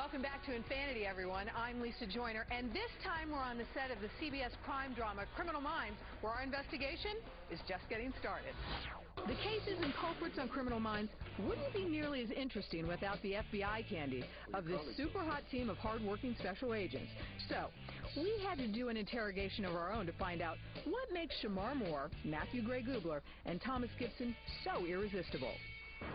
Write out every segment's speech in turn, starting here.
Welcome back to inFANity, everyone. I'm Lisa Joyner, and this time we're on the set of the CBS crime drama Criminal Minds, where our investigation is just getting started. The cases and culprits on Criminal Minds wouldn't be nearly as interesting without the FBI candy of this super hot team of hard-working special agents. So, we had to do an interrogation of our own to find out what makes Shamar Moore, Matthew Gray Gubler, and Thomas Gibson so irresistible.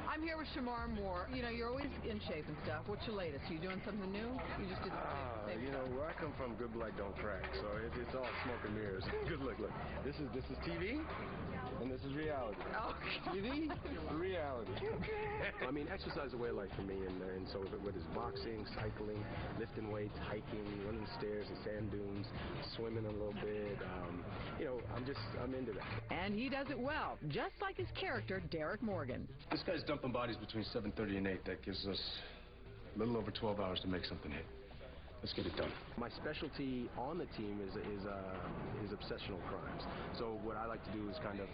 I'm here with Shamar Moore. You know, you're always in shape and stuff. What's your latest? Are you doing something new? You just did the same you know, where I come from, good blood don't crack. So it's all smoke and mirrors. Good look. This is TV, and this is reality. Oh. TV, reality. I mean, exercise is a way of life for me, and so whether it's boxing, cycling, lifting weights, hiking, running stairs and sand dunes, swimming a little bit, you know, I'm into that. And he does it well, just like his character, Derek Morgan. This guy's dumping bodies between 7:30 and 8. That gives us a little over 12 hours to make something hit. Let's get it done. My specialty on the team is obsessional crimes. So what I like to do is kind of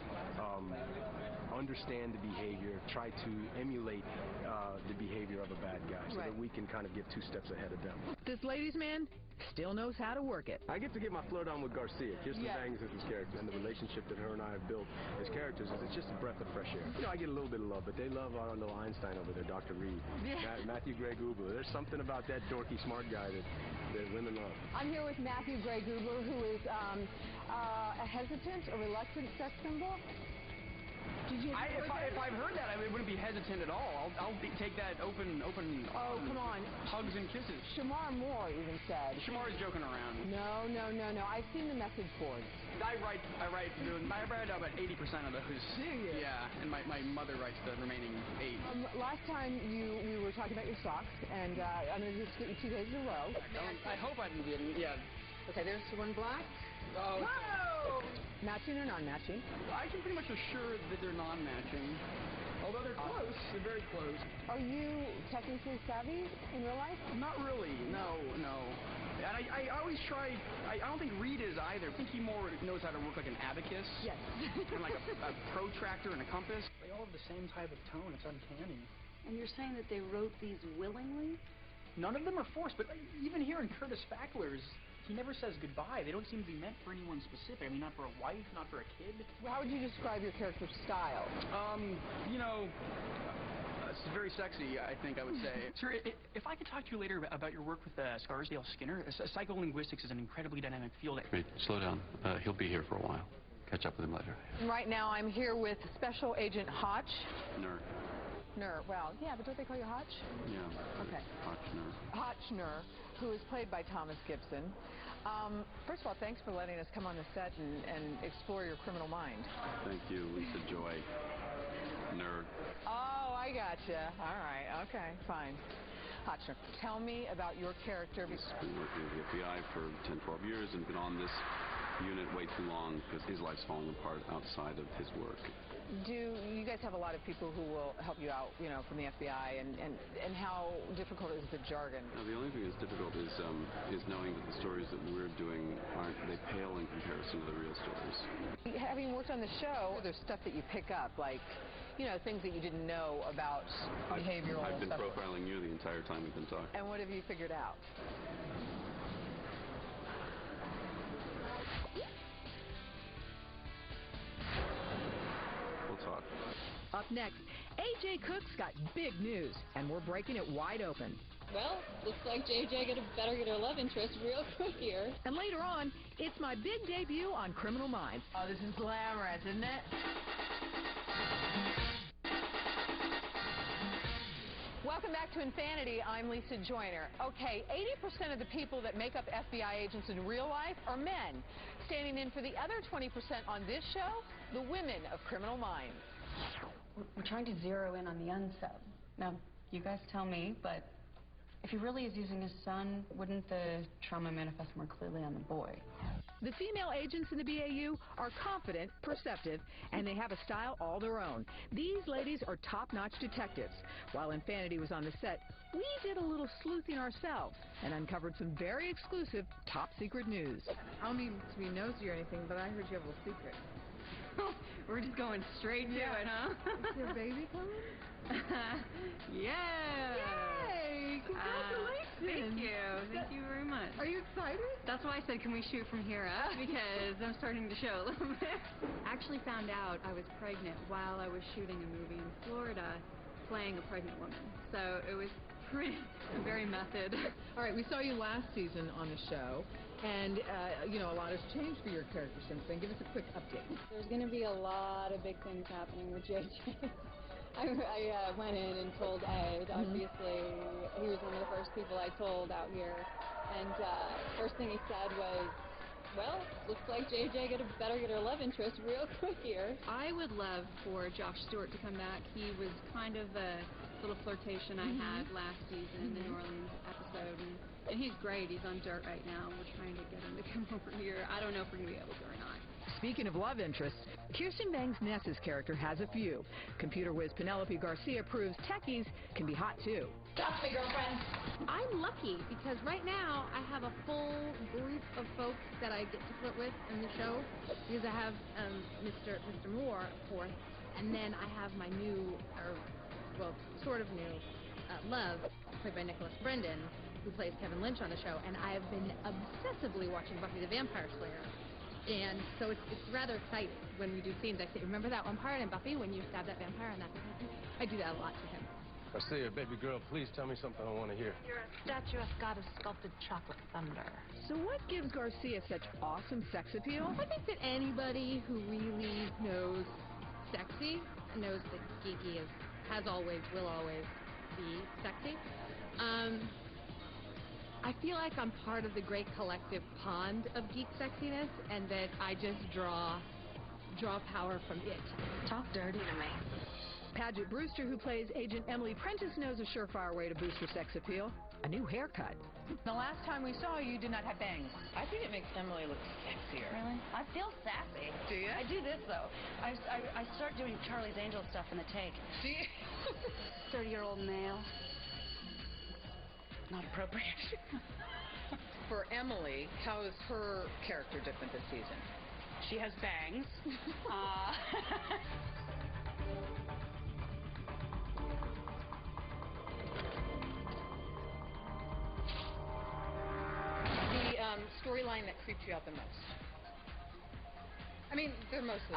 understand the behavior, try to emulate the behavior of a bad guy, so that we can kind of get 2 steps ahead of them. This ladies' man still knows how to work it. I get to get my flirt on with Garcia. Kirsten Bangs is his character, and the relationship that her and I have built as characters it's just a breath of fresh air. You know, I get a little bit of love, but they love our little Einstein over there, Dr. Reed. Matthew Gray Gubler. There's something about that dorky smart guy that women love. I'm here with Matthew Gray Gubler, who is a hesitant, a reluctant sex symbol. If I've heard that, I wouldn't be hesitant at all. I'll take that open. Oh, come on. Hugs and kisses. Shamar Moore even said. Shamar's joking around. No. I've seen the message boards. I write about 80% of those. Do you? Yeah, and my mother writes the remaining 8. Last time we were talking about your socks, and I'm going to just get you 2 days in a row. I hope I didn't get it. Yeah. Okay, there's one black. Oh. Whoa! Matching or non-matching? I can pretty much assure that they're non-matching. Although they're close. They're very close. Are you technically savvy in real life? Not really. No. And I always try. I don't think Reed is either. I think he more knows how to work like an abacus. Yes. And like a protractor and a compass. They all have the same type of tone. It's uncanny. And you're saying that they wrote these willingly? None of them are forced, but even here in Curtis Fackler's, he never says goodbye. They don't seem to be meant for anyone specific. I mean, not for a wife, not for a kid. Well, how would you describe your character's style? You know, it's very sexy, I think I would say. Sir, if I could talk to you later about your work with Scarsdale Skinner, psycholinguistics is an incredibly dynamic field. Wait, slow down. He'll be here for a while. Catch up with him later. Right now, I'm here with Special Agent Hotch. Ner, well, yeah, but don't they call you Hotch? Yeah. Okay. Hotchner, who is played by Thomas Gibson. First of all, thanks for letting us come on the set and explore your criminal mind. Thank you, Lisa Joy. Nerd. Oh, I gotcha. All right. Okay, fine. Hotchner, tell me about your character. He's been working with the FBI for 10, 12 years and been on this unit way too long because his life's falling apart outside of his work. Do you guys have a lot of people who will help you out, you know, from the FBI, and how difficult is the jargon? No, the only thing that's difficult is knowing that the stories that we're doing they pale in comparison to the real stories. Having worked on the show, there's stuff that you pick up, like, you know, things that you didn't know about behavioral I've been stuff. profiling you the entire time we've been talking. And what have you figured out? Talk. Up next, A.J. Cook's got big news, and we're breaking it wide open. Well, looks like J.J. better get her love interest real quick here. And later on, it's my big debut on Criminal Minds. Oh, this is glamorous, isn't it? Welcome back to inFANity. I'm Lisa Joyner. Okay, 80% of the people that make up FBI agents in real life are men. Standing in for the other 20% on this show, the women of Criminal Minds. We're trying to zero in on the unsub. Now, you guys tell me, but if he really is using his son, wouldn't the trauma manifest more clearly on the boy? The female agents in the BAU are confident, perceptive, and they have a style all their own. These ladies are top-notch detectives. While inFANity was on the set, we did a little sleuthing ourselves and uncovered some very exclusive, top-secret news. I don't mean to be nosy or anything, but I heard you have a little secret. We're just going straight to it, huh? Is your baby coming? Yeah! Yay! Congratulations! excited? That's why I said, can we shoot from here up? Because I'm starting to show a little bit. I actually found out I was pregnant while I was shooting a movie in Florida playing a pregnant woman. So it was very method. All right, we saw you last season on the show, and, you know, a lot has changed for your character since then. Give us a quick update. There's going to be a lot of big things happening with JJ. I went in and told Ed, obviously, he was one of the first people I told out here, and first thing he said was, well, looks like JJ better get her love interest real quick here. I would love for Josh Stewart to come back. He was kind of a little flirtation I had last season, the New Orleans episode, and he's great. He's on Dirt right now. We're trying to get him to come over here. I don't know if we're going to be able to or not. Speaking of love interests, Kirsten Bangs-Ness's character has a few. Computer whiz Penelope Garcia proves techies can be hot, too. That's my girlfriend. I'm lucky because right now I have a full group of folks that I get to flirt with in the show, because I have Mr. Moore, of course, and then I have my new, or well, sort of new, love, played by Nicholas Brendan, who plays Kevin Lynch on the show, and I have been obsessively watching Buffy the Vampire Slayer. And so it's rather exciting when we do scenes. I say, remember that one part in Buffy when you stab that vampire and that's what happened? I do that a lot to him. Garcia, baby girl, please tell me something I want to hear. You're a statuesque goddess sculpted chocolate thunder. So what gives Garcia such awesome sex appeal? I think that anybody who really knows sexy knows that geeky has always, will always be sexy. I feel like I'm part of the great collective pond of geek sexiness, and that I just draw power from it. Talk dirty to me. Paget Brewster, who plays Agent Emily Prentice, knows a surefire way to boost her sex appeal: a new haircut. The last time we saw you, did not have bangs. I think it makes Emily look sexier. Really? I feel sassy. Do you? I do this, though. I start doing Charlie's Angel stuff in the take. Do you? 30-year-old male. Not appropriate. For Emily, how is her character different this season? She has bangs. The storyline that creeped you out the most? I mean, they're mostly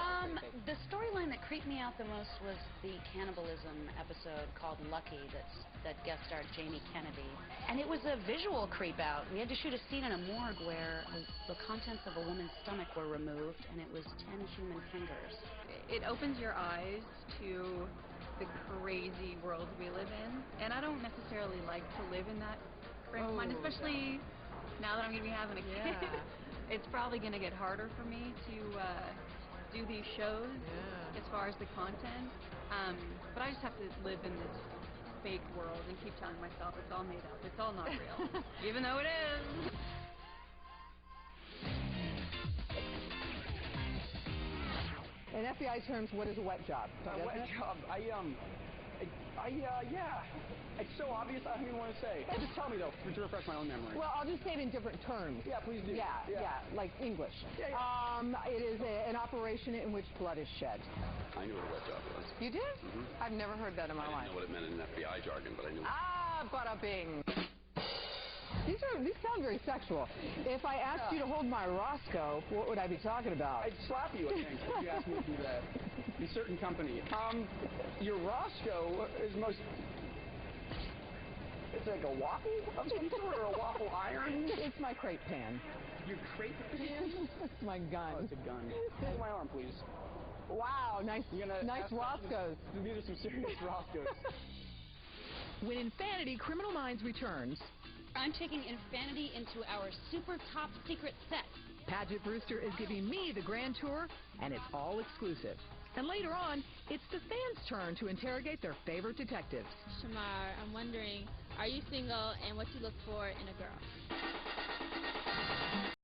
the storyline that creeped me out the most was the cannibalism episode called Lucky that guest starred Jamie Kennedy. And it was a visual creep out. We had to shoot a scene in a morgue where the contents of a woman's stomach were removed, and it was 10 human fingers. It opens your eyes to the crazy world we live in, and I don't necessarily like to live in that frame of mind, especially now that I'm going to be having a kid. It's probably going to get harder for me to do these shows as far as the content. But I just have to live in this fake world and keep telling myself it's all made up. It's all not real. Even though it is. In FBI terms, what is a wet job? Wet job? Yeah. It's so obvious, I don't even want to say. Just tell me, though, to refresh my own memory. Well, I'll just say it in different terms. Yeah, please do. Yeah, like English. Yeah. It is an operation in which blood is shed. I knew what a wet job was. You did? I've never heard that in my I life. didn't know what it meant in FBI jargon, but I knew. Bada bing. These sound very sexual. If I asked you to hold my Roscoe, what would I be talking about? I'd slap you, I think, if you asked me to do that. In certain company. Your Roscoe is most... It's like a waffle of some sort, or a waffle iron? It's my crepe pan. Your crepe pan? It's my gun. Oh, it's a gun. Hold my arm, please. Wow, nice Roscoes. These are some serious Roscoes. When inFANity Criminal Minds returns, I'm taking inFANity into our super top secret set. Paget Brewster is giving me the grand tour, and it's all exclusive. And later on, it's the fans' turn to interrogate their favorite detectives. Shamar, I'm wondering, are you single and what you look for in a girl?